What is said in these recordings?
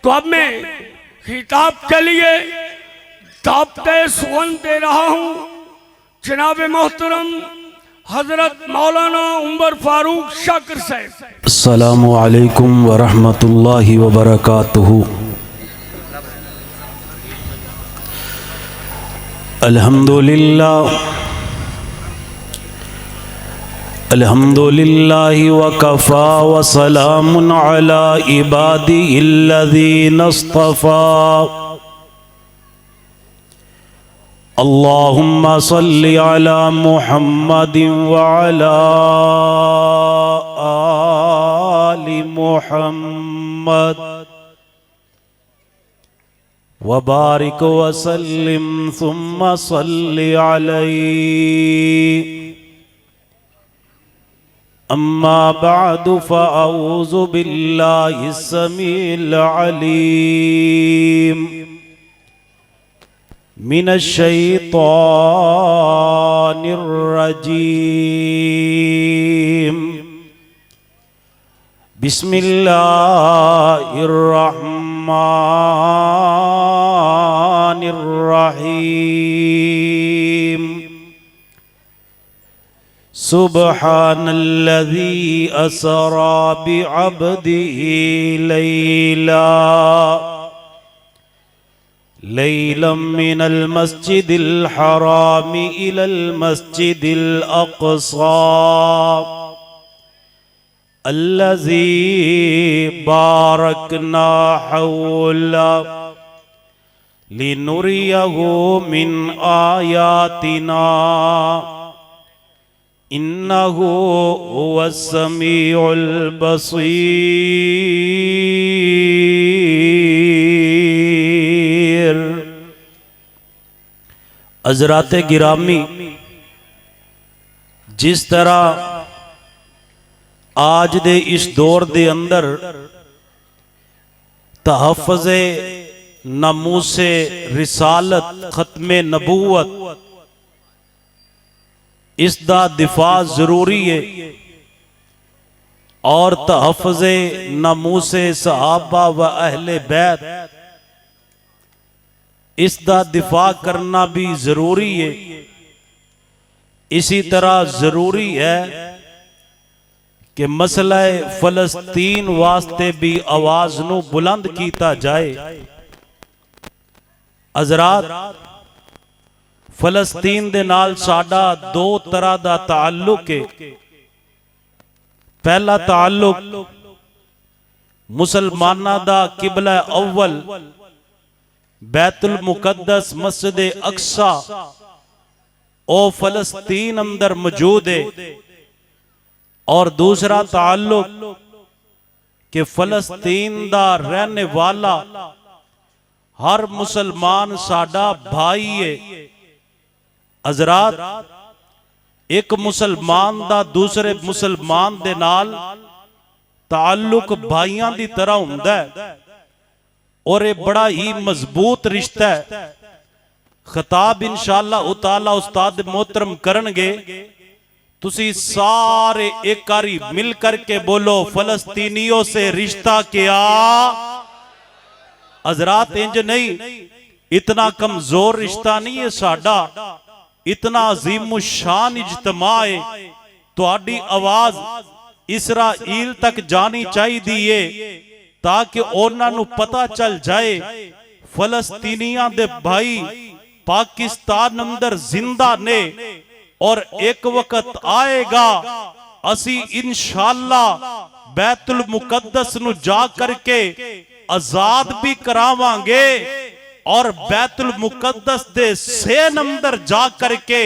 तो अब मैं खिताब के लिए दावते सुगन दे रहा हूँ जनाब मोहतरम हजरत मौलाना उमर फारूक शाकिर साहब। अस्सलामु अलैकुम व रहमतुल्लाहि व बरकातुहू। अल्हम्दुलिल्लाहि व कफ़ा व सलामुन अला इबादिहिल्लज़ीना इस्तफ़ा। अल्लाहुम्मा सल्लि अला मुहम्मदिन व अला आलि मुहम्मद व बारिक व सल्लिम सुम्मा सल्लि अलैहि। अम्मा बअदु फ़अऊज़ु बिल्लाहि समीइल अलीम मिनश्शैतानिर रजीम। बिस्मिल्लाहिर रहमानिर रहीम। सुब्हानल्लज़ी असरा बिअब्दिही लैलम मिनल मस्जिदिल हराम इलल मस्जिदिल अक़सा अल्लज़ी बारकना हौला लिनुरियहु मिन आयातिना इन्नहु हुवस्समीउल बसीर। हज़रात गिरामी, जिस तरह आज दे इस दौर दे अंदर तहफ़्फ़ुज़े नामूसे रिसालत खत्मे नबूवत इसदा दिफा जरूरी है और तहफ़्फ़ुज़े नामूसे सहाबा व अहले बैत इसदा दिफा करना भी जरूरी है। इसी तरह जरूरी है कि मसला फ़लस्तीन वास्ते भी आवाज नू बुलंद कीता जाए। हज़रात, फ़लस्तीन दे नाल साडा दो तरह दा ताल्लुक है। पहला ताल्लुक मुसलमाना दा किबला अव्वल बैतुल मुकद्दस मस्जिद अक्सा ओ फ़लस्तीन अंदर मौजूद है। और दूसरा ताल्लुक कि फ़लस्तीन दा रहने वाला हर मुसलमान साडा भाई है। हज़रात, एक मुसलमान दा दूसरे मुसलमान दे नाल ताल्लुक भाइयां दी तरह हुंदा है और ये बड़ा ही मजबूत रिश्ता है। खिताब इंशाअल्लाह ताला उस्ताद मोहतरम करनगे। तुसी सारे एक कारी मिल करके बोलो, फ़लस्तीनियों से रिश्ता क्या। हज़रात, इंज नहीं, इतना कमजोर रिश्ता नहीं है साडा, इतना अजीम शान इज्तिमा है। तुहाडी आवाज इसराइल तक जानी चाहिए ताकि उन्हां नू पता चल जाए फ़लस्तीनियां दे भाई पाकिस्तान अंदर जिंदा ने और एक वक्त आएगा असी इंशाअल्लाह बैतुल मुकद्दस नू जा करके आजाद भी करावांगे और बैतुल मुकद्दस दे सेन अंदर जा करके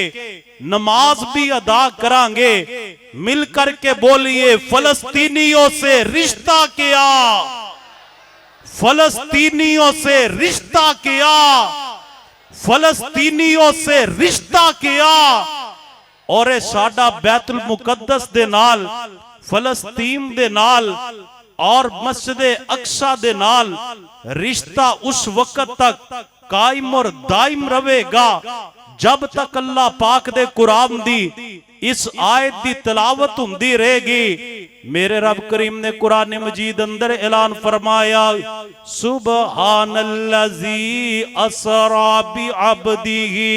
नमाज भी अदा करांगे। मिल करके बोलिए, फ़लस्तीनियों से रिश्ता क्या, फ़लस्तीनियों से रिश्ता क्या, फ़लस्तीनियों से रिश्ता क्या। और साडा बैतुल मुकद्दस दे नाल, फ़लस्तीन दे नाल और मस्जिद अक्सा दे नाल रिश्ता उस वक्त तक कायम और दायम रहेगा जब तक अल्लाह पाक दे कुरान दी इस आयत दी तिलावत हुंदी रहेगी, मेरे रब करीम ने कुरान मजीद अंदर ऐलान फरमाया, सुबहानल्लज़ी असरा बि अब्दिही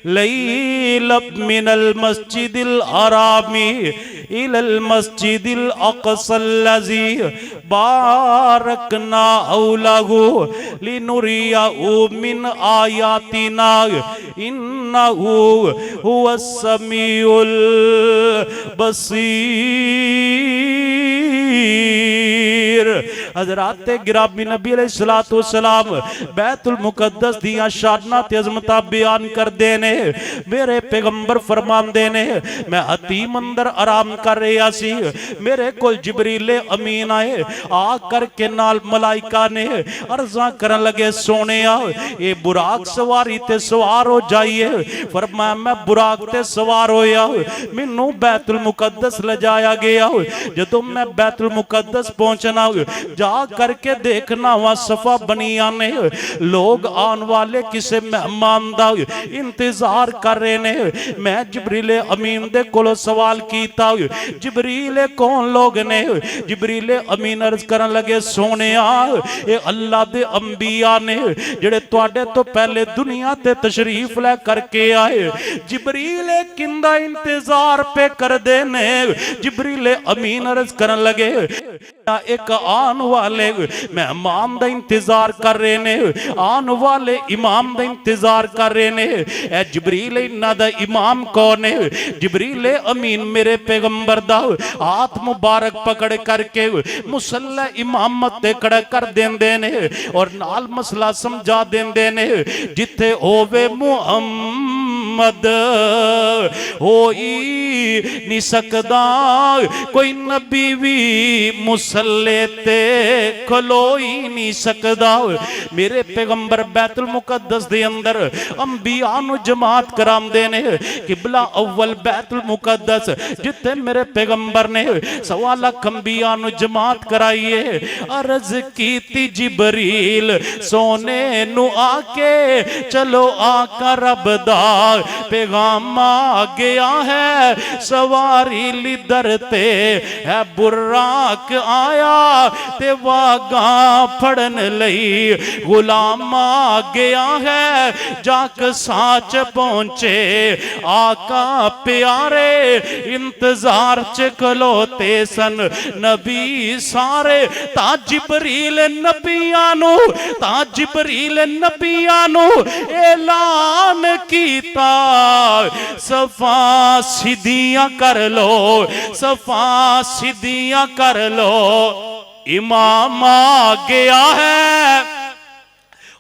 लैलन मिनल मस्जिदिल हरामी इलल मस्जिदिल अक़सल्लज़ी बारकना हौलहु लिनुरियहु मिन आयातिना इन्नहु हुवस समीउल बसीर। हज़रात गिरामी नबी अलैहिस्सलातु वस्सलाम बैतुल मुक़द्दस दियां शानां ते अज़मतां बयान करदे ने। मेरे पैगंबर फरमांदे ने, मैं हतीम अंदर आराम कर रहा सी, मेरे कोल जिबरील अमीन आए, आ करके नाल मलाइका ने अर्ज़ा करन लगे, सोनिया ये बुराक सवारी ते सवार हो जाइए। फरमाया मैं बुराक ते सवार होया, मैनू बैतुल मुक़द्दस ले जाया गया। जदों मैं बैतुल मुक़द्दस पहुंचना, जा करके देखना वहां सफा बनिया ने, लोग आने वाले किसी मेहमान दा इंतजार कर रहे ने। मैं जिबरील अमीन दे कोलों सवाल कीता, जिबरील कौन लोग ने? जिबरील अमीन अर्ज करन लगे, सोनिया ये अल्लाह दे अंबिया ने जेड़े तुहाडे तो पहले दुनिया ते तशरीफ ले करके आए। जिबरील किंदा इंतजार पे कर दे ने। जिबरील अमीन अर्ज करन लगे, एक आन वाले मेहमान दा इंतजार कर रहे ने, आन वाले इमाम दा इंतजार कर रहे ने। ए जिबरील इन्हां दा इमाम कौन है? जिबरील अमीन मेरे पैगंबर दा हाथ मुबारक पकड़ करके मुसल्ला इमामत ते खड़ा कर देंदे ने और नाल मसला समझा देंदे ने। जिथे होवे मुहम्मद होई नहीं सकदा कोई नबी भी मुसल्ले ते खलोई नहीं सकदा। मेरे पैगंबर बैतुल मुक़द्दस दे अंदर अंबिया नु जमात करांदे ने। किबला अव्वल बैतुल मुक़द्दस जिथे मेरे पैगंबर ने सवा लाख अंबिया नु जमात कराइए। अर्ज कीती जिबरील सोने नु आके, चलो आका रब दा पैगाम आ गया है, सवारी लिदर ते है बुर्राक आया ते वागा फड़न लई गुलाम आ गया है। जाक साच पहुंचे आका प्यारे, इंतजार च खलोते सन नबी सारे। ता जिबरील नबियां नु, ता जिबरील नबियां नु ऐलान कीता, सफा सीधियां कर लो, सफा सीधियां कर लो, इमाम आ गया है।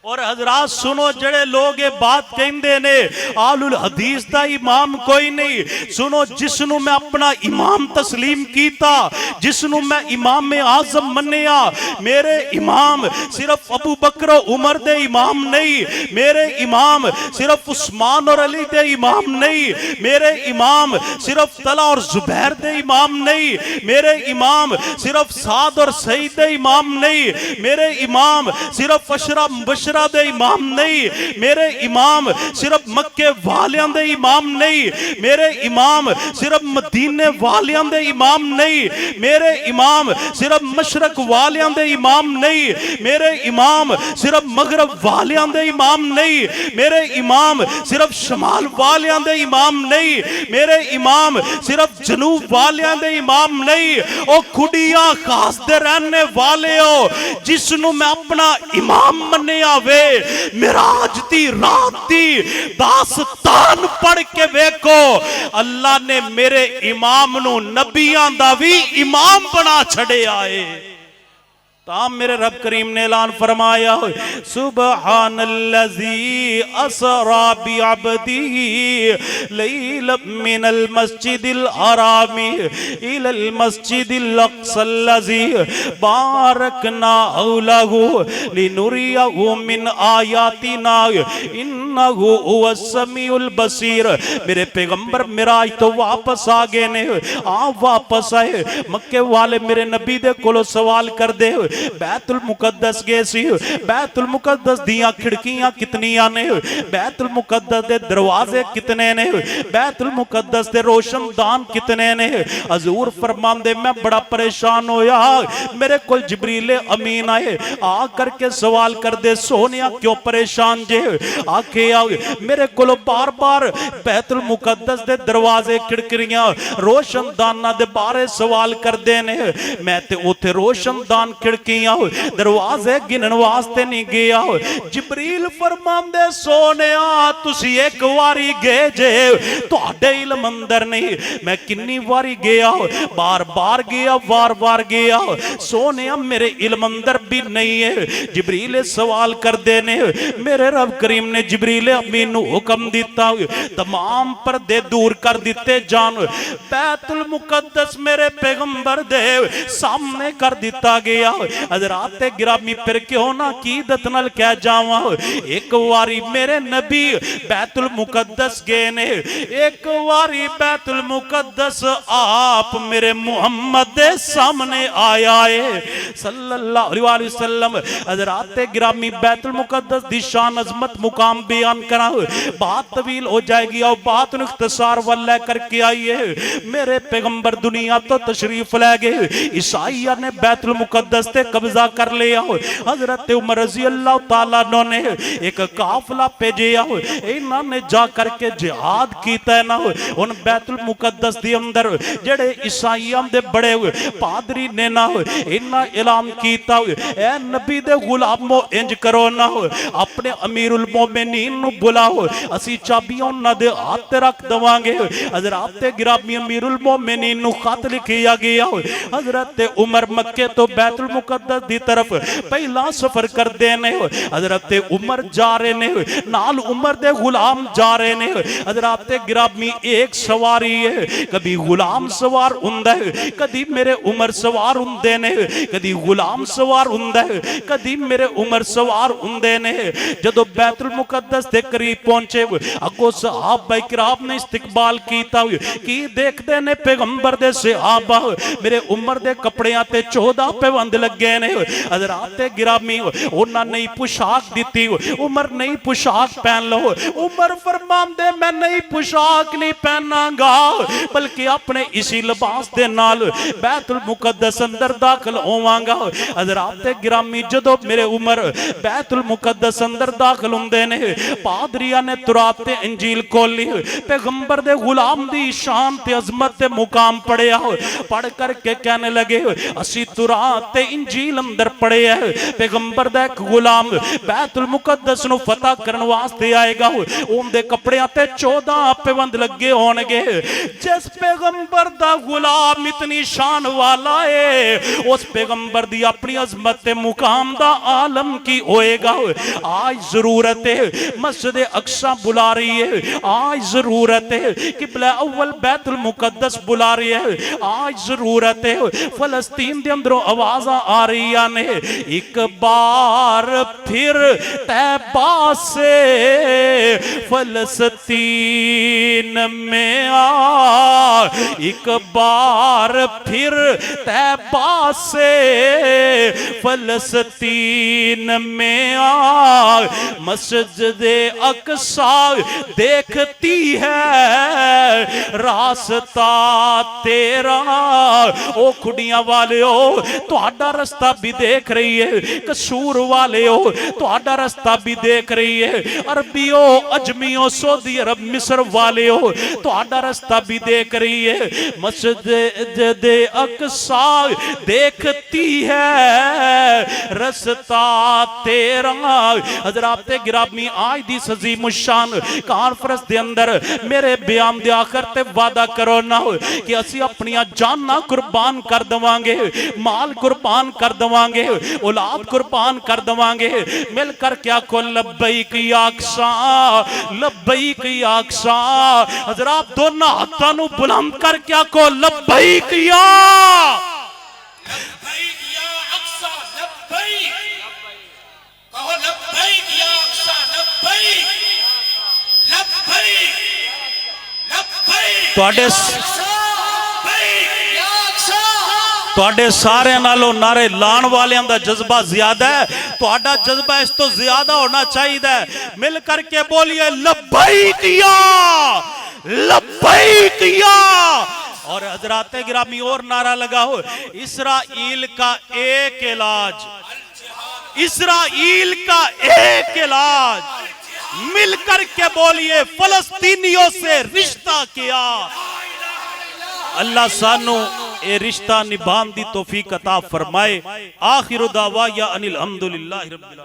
और हजरात सुनो, जड़े लोग ये बात कहते ने आलुल हदीस दा इमाम कोई नहीं, सुनो जिसनू मैं अपना इमाम तस्लीम कीता, जिसनू मैं इमाम आजम मन्निया, मेरे इमाम सिर्फ अबू बकर उमर दे इमाम नहीं, मेरे इमाम सिर्फ उस्मान और अली दे इमाम नहीं, मेरे इमाम सिर्फ तला और जुबैर दे इमाम नहीं, मेरे इमाम सिर्फ साद और सईद दे इमाम नहीं, मेरे इमाम सिर्फ अशरा मुबशरा दे इमाम नहीं, मेरे इमाम सिर्फ मक्के वालियां दे इमाम नहीं, मेरे इमाम सिर्फ मदीने वालियां दे इमाम नहीं, मेरे इमाम सिर्फ मशरक वालियां दे इमाम नहीं, मेरे इमाम सिर्फ मगरब वालियां दे इमाम नहीं, मेरे इमाम सिर्फ शमाल वालियां दे इमाम नहीं, मेरे इमाम सिर्फ जनूब वालियां दे इमाम नहीं। ओ खुडियां खास दे रहने वाले हो, जिसनू मैं अपना इमाम मन्निया वे, मिराज दी रात दी दास्तान पढ़ के वेखो, अल्लाह ने मेरे इमाम नू नबियां दा भी इमाम बना छड़िया है। ताम मेरे रब करीम ने ऐलान फरमाया, सुबहानल्लज़ी असरा बि अब्दिही लैलन मिनल मस्जिदिल हरामी इलल मस्जिदिल अक़सल्लज़ी बारकना हौलहु लिनुरियहु मिन आयातिना इन्नहु हुवस समीउल बसीर। मेरे पैगंबर मिराज तो वापस आ गए ने, आप वापस आए। मक्के वाले मेरे नबी दे कोलों सवाल कर दे, बैतुल मुकद्दस गए सी। बैतुल मुकद्दस दियां खिड़कियां कितनियां ने, बैतुल मुकद्दस दे दरवाजे कितने ने, बैतुल मुकद्दस दे रोशनदान कितने ने। हजूर फरमांदे मैं बड़ा परेशान होया, मेरे को जिब्रील अमीन आए आ करके सवाल कर दे सोनिया क्यों परेशान जे। आखे मेरे को बार बार बैतुल मुकद्दस दे दरवाजे खिड़कियां रोशनदाना दे बारे सवाल करते ने। मैं ते उथे रोशनदान खिड़कियां दरवाजे गिनन वास्ते नहीं गया। जिब्रील फरमांदे सोनिया तुसी एक वारी गए जे, तुहाडे इल्म अंदर नहीं। मैं किन्नी वारी गया, बार बार गया, बार बार गया। सोनिया मेरे इल्म अंदर भी नहीं है। जिब्रील सवाल करते ने। मेरे रब करीम ने जिब्रील अमीन नू हुक्म दिता तमाम पर्दे दूर कर दिते जान। बैतुल मुकद्दस मेरे पैगंबर दे सामने कर दिता गया। हज़रात गिरामी फिर क्यों ना कीदत नाल कह जावा, एक वारी मेरे नबी बैतुल मुकद्दस गए ने, एक वारी बैतुल मुकद्दस आप मेरे मुहम्मद दे सामने आया है सल्लल्लाहु अलैहि वसल्लम। हज़रात गिरामी बैतुल मुकद्दस दी शान अजमत मुकाम बयान करा, बात तवील हो जाएगी और बात इख्तिसार वाला करके आइए। मेरे पैगंबर दुनिया तो तशरीफ ले गए, ईसाइया ने बैतुल मुकद्दस ते कब्जा कर लिया। हजरत उमर रजी अल्लाह तआला ने एक काफिला भेजिया, इन्होंने जा करके जिहाद कीता ना। उन बैतुल मुकद्दस दे अंदर जेड़े ईसाइयां दे बड़े पादरी ने ना इन्ना ऐलान कीता, ए नबी दे गुलामो इंज करो ना, अपने अमीरुल मोमिनीन नु बुलाओ, असी चाबियां उन्हां दे हाथ रख देवांगे। हजरत गिरामी अमीरुल मोमिनीन नु खत लिखिया गया। हजरत उमर मक्के तो बैतुल मुकद्दस दी तरफ पहला सफर करते ने। हजरत उमर जा रहे ने, नाल उमर दे गुलाम जा रहे ने। हजरत गिरामी एक सवारी है, कभी गुलाम सवार हुंदा है, कभी मेरे उमर सवार हुंदे ने, कभी गुलाम सवार हुंदा है, कभी मेरे उमर सवार हुंदे ने। जदों बैतुल मुकद्दस दे करीब पहुंचे, अगो सहाबा किराम ने इस्तकबाल कीता। की देखते ने पैगंबर दे सहाबा, मेरे उमर दे कपड़ियां ते 14 पैबंद लगे ने। हज़रात गिरामी उन्हां नई पोशाक दिती, उमर नई पोशाक पहन लो। उमर फरमांदे मैं नई पोशाक नहीं पहनांगा, बल्कि अपने इसी लिबास दे नाल बैतुल मुकद्दस अंदर दाखिल होवांगा। हज़रात गिरामी जदों मेरे उमर बैतुल मुकद्दस अंदर दाखिल हुंदे ने, पादरियां ने तुरात ते इंजील खोली, पैगंबर दे गुलाम दी शान ते अजमत ते मुकाम पढ़िया। पढ़ करके कहने लगे असी तुरात ते इंजील अंदर पढ़े है, पैगंबर दा एक गुलाम बैतुल मुकद्दस नु फतह करन वास्ते आएगा, उनदे कपड़ियां ते 14 पैबंद लगे होणगे। जिस पैगंबर दा गुलाम इतनी शान वाला है, उस पैगंबर दी अपनी अजमत ते मुकाम दा आलम की होएगा। आज जरूरत है मस्जिद अक्सा बुला रही है, आज जरूरत है किबला अव्वल बैतुल मुकद्दस बुला रही है, आज जरूरत है फलस्तीन दे अंदरों आवाज़ां आ रही ने। एक बार फिर तैबा से फलस्तीन में आ, एक बार फिर तैबा से फलस्तीन में आ, मस्जिद अक्सा देखती है रास्ता तेरा। ओ कुड़ियां वाले हो तुहाडा रास्ता भी देख रही है, कसूर वाले हो तुहाडा रास्ता भी देख रही है, अरबियो अजमियो सऊदी अरब मिस्र वाले हो तुहाडा रास्ता भी देख रही है। मस्जिद अक्सा देखती है रास्ता तेरा। हज़रात गिरामी आज दी अज़ीम शान कॉन्फ्रेंस दे अंदर मेरे बयान दे आखिर ते वादा करो ना कि असी अपनियां जानां कुर्बान कर देवांगे, माल कुर्बान कर देवांगे, औलाद कुर्बान कर देवांगे। मिलकर क्या को लब्बैक या अक्सा, लब्बैक या अक्सा। हज़रात दोनों हाथों नु बुलंद कर क्या को लब्बैक या अक्सा, लब्बैक कहो, लब्बैक या अक्सा, लब्बैक लब्बैक लब्बैक। ਤੁਹਾਡੇ ਸਾਰਿਆਂ ਨਾਲੋਂ ਨਾਰੇ ਲਾਣ ਵਾਲਿਆਂ ਦਾ ਜਜ਼ਬਾ ਜ਼ਿਆਦਾ ਹੈ, ਤੁਹਾਡਾ ਜਜ਼ਬਾ ਇਸ ਤੋਂ ਜ਼ਿਆਦਾ ਹੋਣਾ ਚਾਹੀਦਾ है। मिल करके बोलिए लब्बैक या लब्बैक या। और हजरात गिरामी और नारा लगाओ, इसराइल का एक इलाज, इसराइल का एक इलाज। मिलकर के बोलिए फलस्तीनियों से रिश्ता किया। अल्लाह सानू ए रिश्ता निभान दी तौफीक अता फरमाए। आखिर दावा या अनिल हम्दुलिल्लाहि रब्बिल आलमीन।